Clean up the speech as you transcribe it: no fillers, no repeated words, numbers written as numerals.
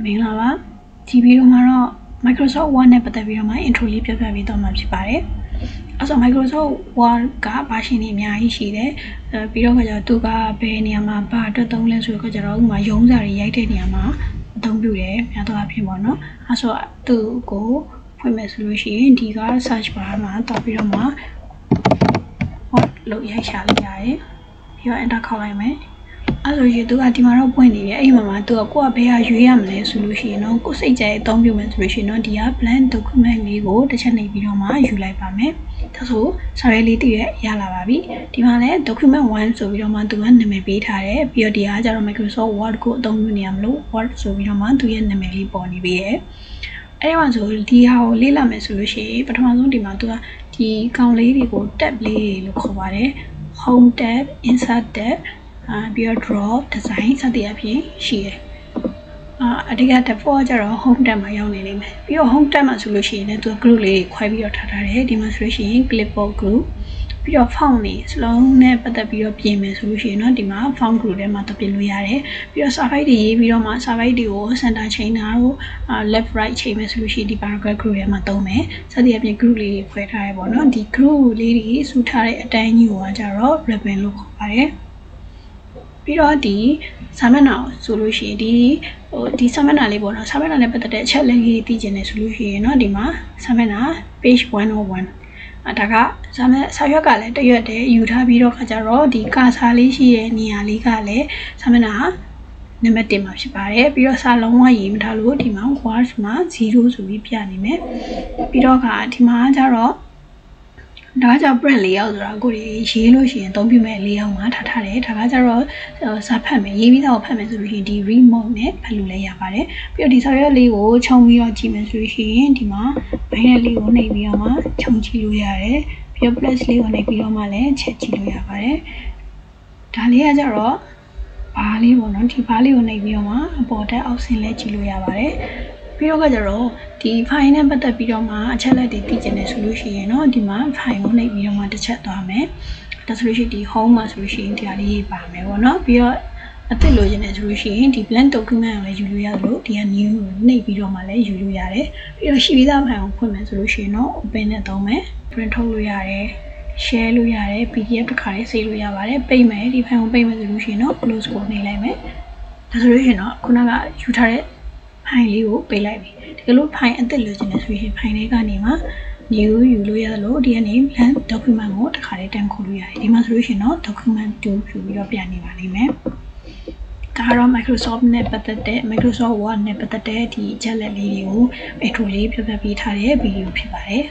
မင်္ဂလာပါဒီဗီဒီယိုမှာတော့ Microsoft Word နဲ့ပတ်သက်ပြီးတော့မှ intro လေးပြပြပေးတော့မှာဖြစ်ပါတယ်အဲ့ဆို Microsoft Word က version တွေအများကြီးရှိတယ်ပြီးတော့ကျတော့သူကဘယ်နေရာမှာဘာအတွက်သုံးလဲဆိုတော့ကျတော့ဥပမာရုံးစာတွေရိုက်တဲ့နေရာမှာအသုံးပြုတယ်များသောအားဖြင့်ပေါ့နော်အဲ့ဆိုသူ့ကိုဖွင့်မယ်ဆိုလို့ရှိရင်ဒီက search bar မှာတောက်ပြီးတော့မှ Word လို့ရိုက်ရှာလိုက်ရတယ်ပြီးတော့ enter ခေါက်လိုက်မယ်အဲ့ဆိုရင်သူကဒီမှာတော့ပွင့်နေတယ်အဲ့မှာသူကကိုကဘယ်ဟာရွေးရမလဲဆိုလို့ရှိရင်တော့ကိုစိတ်ကြိုက်အသုံးပြုမယ်ဆိုလို့ရှိရင်တော့ဒီက blank document လေးကိုတစ်ချက်နှိပ်ပြီးတော့မှယူလိုက်ပါမယ်ဒါဆိုစာရွက်လေးတည်းရလာပါပြီဒီမှာလည်း document 1ဆိုပြီးတော့မှသူကနာမည်ပေးထားတယ်ပြီးတော့ဒီကကျတော့ Microsoft Word ကိုအသုံးပြုနေရမလို့ Word ဆိုပြီးတော့မှသူရဲ့နာမည်လေးပေါ်နေပြီရဲ့အဲ့ဒီမှာဆိုဒီဟာကိုလေ့လာမယ်ဆိုလို့ရှိရင်ပထမဆုံးဒီမှာသူကဒီကောင်လေးတွေကို tab လေးလို့ခေါ်ပါတယ် home tab insert tabပြီးတော့ draw design စသဖြင့်ရှိတယ်အဓိက default ကျတော့ home tab မှာရောက်နေလိမ့်မယ်ပြီးတော့ home tab မှာဆိုလို့ရှိရင်လည်းသူက group လေးခွဲပြီးတော့ထားထားတယ်ဒီမှာဆိုလို့ရှိရင် clipboard group ပြီးတော့ font နေစလုံးနဲ့ပတ်သက်ပြီးတော့ပြင်မယ်ဆိုလို့ရှိရင်တော့ဒီမှာ font group ထဲမှာပြင်လို့ရတယ်ပြီးတော့ survey တွေရေးပြီးတော့မှ survey တွေကို center ချိန်တာတို့ left right ချိန်မယ်ဆိုလို့ရှိရင်ဒီ paragraph group ထဲမှာသုံးမယ်စသဖြင့် group လေးတွေခွဲထားရပေါ့နော်ဒီ group လေးတွေစုထားတဲ့အတိုင်းကြီးကိုကျတော့ ribbon လို့ခေါ်ပါတယ်ပြီးတော့ဒီစာမျက်နှာဆိုလို့ရှိရင်ဒီစာမျက်နှာလေးပေါ့နော်စာမျက်နှာနဲ့ပတ်သက်တဲ့အချက်လက်ကြီးသိကျင်နေဆိုလို့ရှိရင်တော့ဒီမှာစာမျက်နှာ page 101ဒါကစာရွက်ကလည်းတရွက်တည်းယူထားပြီးတော့ခါကြတော့ဒီကာစာလေးရှိတဲ့နေရာလေးကလည်းစာမျက်နှာနံပါတ်1မှာဖြစ်ပါတယ်ပြီးတော့စာလုံးဝရေးမထားလို့ဒီမှာ word မှာ0ဆိုပြီးပြနေမယ်ပြီးတော့ဒီမှာကျတော့ဒါကကြောင့် print layout ဆိုတာကိုရေးလို့ရှိရင်အသုံးပြုမဲ့ layout မှာထားထားတယ်ဒါကကျတော့စာဖတ်မယ်ရေးပြီးသားကိုဖတ်မယ်ဆိုလို့ရှိရင်ဒီ remote နဲ့ဖတ်လို့လည်းရပါတယ်ပြီးတော့ဒီစာရွက်လေးကိုခြုံပြီးတော့ကြည့်မယ်ဆိုလို့ရှိရင်ဒီမှာ binary လေးကိုနှိပ်ပြီးတော့မှခြုံကြည့်လို့ရတယ်ပြီးတော့ plus လေးကိုနှိပ်ပြီးတော့မှလည်းချက်ကြည့်လို့ရပါတယ်ဒါလေးကကျတော့ဘာလေးပေါ့နော်ဒီဘာလေးကိုနှိပ်ပြီးတော့မှအပေါ်တက်အောက်ဆင်းလဲကြည့်လို့ရပါတယ်ပြီးတော့ကျတော့ဒီ file နဲ့ပတ်သက်ပြီးတော့မှအချက်လက်တွေသိကျင်နေဆိုလို့ရှိရင်တော့ဒီမှာ file ကိုနှိပ်ပြီးတော့မှတစ်ချက်သွားမယ်ဒါဆိုလို့ရှိရင်ဒီ home မှာဆိုလို့ရှိရင်ဒီဟာလေးပါမယ်ပေါ့နော်ပြီးတော့အသစ်လိုချင်နေဆိုလို့ရှိရင်ဒီ blank document ကိုလည်းယူလို့ရလို့ဒီက new နှိပ်ပြီးတော့မှလည်းယူလို့ရတယ်ပြီးတော့ရှိပြီးသား file ကိုဖွင့်မယ်ဆိုလို့ရှိရင်တော့ open နဲ့သုံးမယ် print ထုတ်လို့ရတယ် share လို့ရတယ် PDF တစ်ခါလေး save လို့ရပါတယ်ပိတ်မယ်ဒီ file ကိုပိတ်မယ်ဆိုလို့ရှိရင်တော့ close ကိုနှိပ်လိုက်မယ်ဒါဆိုလို့ရှိရင်တော့ခုနကယူထားတဲ့ဖိုင်လေးကိုပေးလိုက်ပြီဒီလိုဖိုင်အသစ်လိုချင်တယ်ဆိုရင်ဖိုင်လေးကနေမှ new ယူလို့ရလို့ဒီကနေ blank document ကိုတစ်ခါလေးတန်းခိုးလို့ရတယ်ဒီမှာဆိုလို့ရှိရင်တော့ document 2ယူပြီးတော့ပြန်နေပါလိမ့်မယ်ဒါကတော့ Microsoft နဲ့ပတ်သက်တဲ့ Microsoft Word နဲ့ပတ်သက်တဲ့ဒီအချက်လက်လေးတွေကို intro လေးပြပြပေးထားတဲ့ဗီဒီယိုဖြစ်ပါတယ်